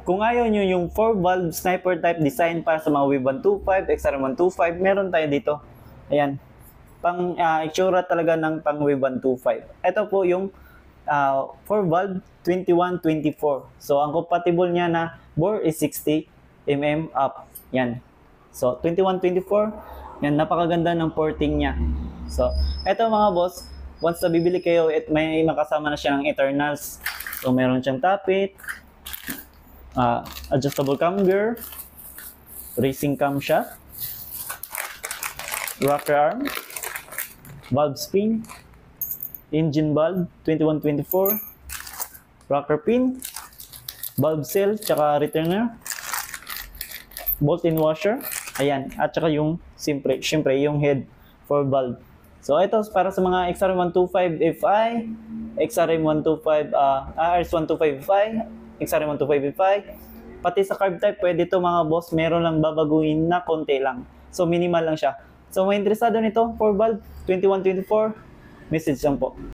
kung ayaw nyo yung 4-valve sniper type design para sa mga WAVE 125, XRM125, meron tayo dito. Ayan. Pang itsura talaga ng pang WAVE 125. Ito po yung 4-valve 2124. So, ang compatible niya na bore is 60 mm up. Yan. So, 2124. Yan, napakaganda ng porting niya. So, ito mga boss, once na bibili kayo, may makasama na siya ng Eternals. So, meron siyang tapit, adjustable cam gear, racing cam siya, rocker arm, valve spring, engine valve 2124, rocker pin, valve seal, tsaka returner, bolt-in washer, ayan, at tsaka yung syempre yung head for valve. So ito para sa mga XRM125 FI, XRM125 RS125 FI, XRM125 FI, pati sa carb type pwede to mga boss, meron lang babaguhin na konti lang. So minimal lang siya. So may interesado nito, 4-valve 2124, message lang po.